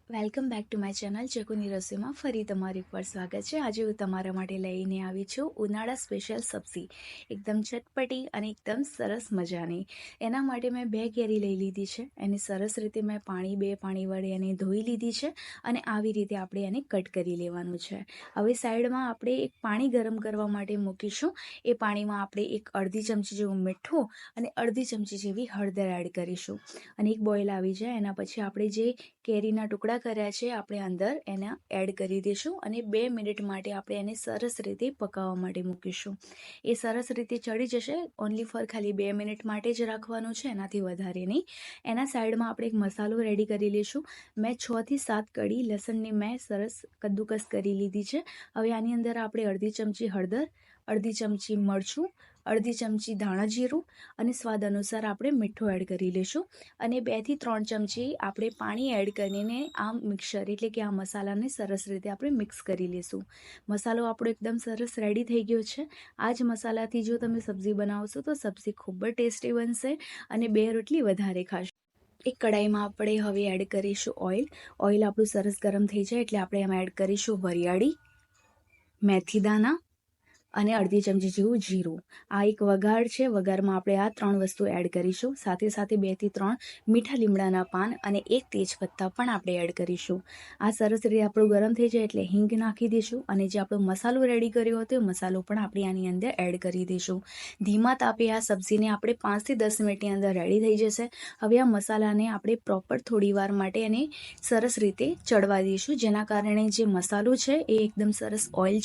Welcome back to my channel ચકુની રસોઈમાં ફરી તમારું એકવાર સ્વાગત છે। આજે હું તમારા માટે લઈને આવી છું ઉનાળા સ્પેશિયલ સબ્જી, એકદમ ચટપટી અને એકદમ સરસ મજાની। એના માટે મેં 2 કેરી લઈ લીધી છે। એને સરસ રીતે મેં બે પાણી વડે એને ધોઈ લીધી છે અને આવી રીતે આપણે એને કટ કરી લેવાનું છે। હવે સાઈડમાં આપણે એક પાણી ગરમ કરવા માટે મૂકીશું। એ પાણીમાં આપણે એક અડધી ચમચી જેવું મીઠું અને અડધી ચમચી જેવી હળદર એડ કરીશું અને એક બોઇલ આવી જાય એના પછી આપણે જે કેરીના ટુકડા કર્યા છે આપણે અંદર એના એડ કરી દઈશું અને 2 મિનિટ માટે આપણે એને સરસ રીતે પકાવવા માટે મૂકીશું। એ સરસ રીતે ચડી જશે। ઓનલી ફોર ખાલી 2 મિનિટ માટે જ રાખવાનું છે, એનાથી વધારે નહીં। એના સાઈડમાં આપણે એક મસાલો રેડી કરી લઈશું। મેં 6 થી 7 કળી લસણની મેં સરસ કદ્દુકસ કરી લીધી છે। હવે આની અંદર આપણે અડધી ચમચી હળદર, અડધી ચમચી મરચું, અડધી ચમચી ધાણા જીરું અને સ્વાદ અનુસાર આપણે મીઠું એડ કરી લઈશું અને 2 થી 3 ચમચી આપણે પાણી એડ કરીને આ મિક્સર એટલે કે આ મસાલાને સરસ રીતે આપણે મિક્સ કરી લઈશું। મસાલો આપણો એકદમ સરસ રેડી થઈ ગયો છે। આ જ મસાલાથી જો તમે સબ્જી બનાવશો તો સબ્જી ખૂબ જ ટેસ્ટી બનશે અને 2 રોટલી વધારે ખાશો। એક કડાઈમાં આપણે હવે એડ કરીશું ઓઇલ। ઓઇલ આપણું સરસ ગરમ થઈ જાય એટલે આપણે એમાં એડ કરીશું વરિયાળી, મેથી દાણા અને અડધી ચમચી જેવું જીરું। આ એક વઘાર છે। વઘારમાં આપણે આ 3 વસ્તુ એડ કરીશું। સાથે સાથે 2 થી 3 મીઠા લીમડાના પાન અને 1 તેજપત્તા પણ આપણે એડ કરીશું। આ સરસ રીતે આપણું ગરમ થઈ જાય એટલે હિંગ નાખી દઈશું અને જે આપણો મસાલો રેડી કર્યો હતો એ મસાલો પણ આપણે આની અંદર એડ કરી દઈશું। ધીમા તાપે આ સબ્જીને આપણે 5 થી 10 મિનિટની અંદર રેડી થઈ જશે। હવે આ મસાલાને આપણે પ્રોપર થોડી વાર માટે એને સરસ રીતે ચડવા દઈશું, જેના કારણે જે મસાલો છે એ એકદમ સરસ ઓઇલ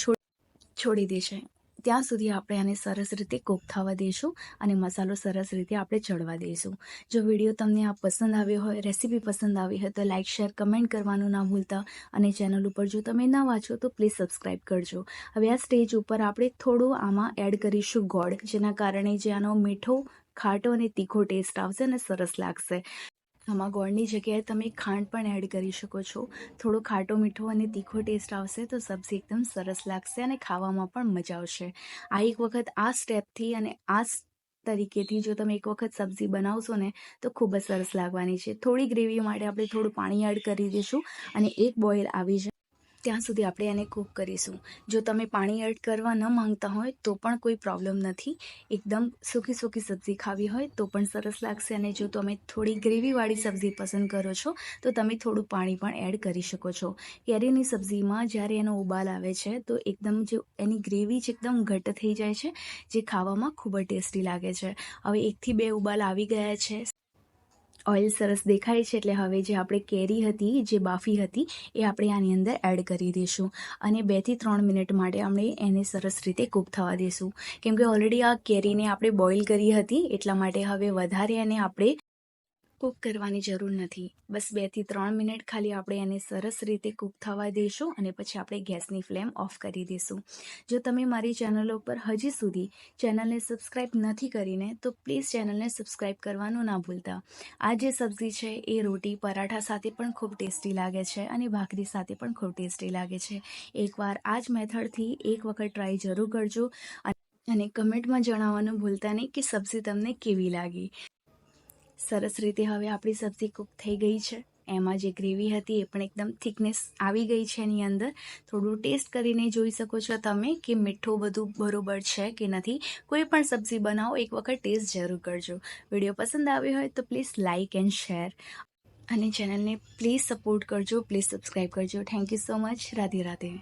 છોડી દેશે। ત્યાં સુધી આપણે આને સરસ રીતે કૂક થવા દઈશું અને મસાલો સરસ રીતે આપણે ચડવા દઈશું। જો વિડીયો તમને આ પસંદ આવ્યો હોય, રેસીપી પસંદ આવી હોય તો લાઇક, શેર, કમેન્ટ કરવાનું ના ભૂલતા અને ચેનલ ઉપર જો તમે ના વાંચો તો પ્લીઝ સબસ્ક્રાઈબ કરજો। હવે આ સ્ટેજ ઉપર આપણે થોડું આમાં એડ કરીશું ગોળ, જેના કારણે જે આનો મીઠો, ખાટો અને તીખો ટેસ્ટ આવશે અને સરસ લાગશે। આમાં ગોળની જગ્યાએ તમે ખાંડ પણ એડ કરી શકો છો। થોડો ખાટો, મીઠો અને તીખો ટેસ્ટ આવશે તો સબ્જી એકદમ સરસ લાગશે અને ખાવામાં પણ મજા આવશે। આ એક વખત આ સ્ટેપથી અને આ તરીકેથી જો તમે એક વખત સબ્જી બનાવશો ને તો ખૂબ જ સરસ લાગવાની છે। થોડી ગ્રેવી માટે આપણે થોડું પાણી એડ કરી દઈશું અને એક બોઇલ આવી જાય ત્યાં સુધી આપણે એને કૂક કરીશું। જો તમે પાણી એડ કરવા ન માંગતા હોય તો પણ કોઈ પ્રોબ્લેમ નથી। એકદમ સૂકી સબ્જી ખાવી હોય તો પણ સરસ લાગશે અને જો તમે થોડી ગ્રેવીવાળી સબ્જી પસંદ કરો છો તો તમે થોડું પાણી પણ એડ કરી શકો છો। કેરીની સબ્જીમાં જ્યારે એનો ઉબાલ આવે છે તો એકદમ જે એની ગ્રેવી છે એકદમ ઘટ્ટ થઈ જાય છે, જે ખાવામાં ખૂબ જ ટેસ્ટી લાગે છે। હવે 1 થી 2 ઉબાલ આવી ગયા છે, ઓઇલ સરસ દેખાય છે એટલે હવે જે આપણે કેરી હતી, જે બાફી હતી એ આપણે આની અંદર એડ કરી દઈશું અને 2 થી 3 મિનિટ માટે આપણે એને સરસ રીતે કૂક થવા દઈશું। કેમ કે ઓલરેડી આ કેરીને આપણે બોઇલ કરી હતી એટલા માટે હવે વધારે એને આપણે કૂક કરવાની જરૂર નથી। બસ 2 થી 3 મિનિટ ખાલી આપણે એને સરસ રીતે કૂક થવા દઈશું અને પછી આપણે ગેસની ફ્લેમ ઓફ કરી દઈશું। જો તમે મારી ચેનલ ઉપર હજી સુધી ચેનલને સબસ્ક્રાઈબ નથી કરીને તો પ્લીઝ ચેનલને સબસ્ક્રાઈબ કરવાનું ના ભૂલતા। આ જે સબ્જી છે એ રોટી, પરાઠા સાથે પણ ખૂબ ટેસ્ટી લાગે છે અને ભાખરી સાથે પણ ખૂબ ટેસ્ટી લાગે છે। એકવાર આ જ મેથડથી એક વખત ટ્રાય જરૂર કરજો અને કમેન્ટમાં જણાવવાનું ભૂલતા નહીં કે સબ્જી તમને કેવી લાગી। સરસ રીતે હવે આપણી સબ્જી કૂક થઈ ગઈ છે। એમાં જે ગ્રેવી હતી એ પણ એકદમ થિકનેસ આવી ગઈ છે। એની અંદર થોડું ટેસ્ટ કરીને જોઈ શકો છો તમે કે મીઠું બધું બરોબર છે કે નથી। કોઈ પણ સબ્જી બનાવો એક વખત ટેસ્ટ જરૂર કરજો। વિડીયો પસંદ આવ્યો હોય તો પ્લીઝ લાઇક એન્ડ શેર અને ચેનલને પ્લીઝ સપોર્ટ કરજો, પ્લીઝ સબસ્ક્રાઈબ કરજો। Thank you so much. Radhe Radhe.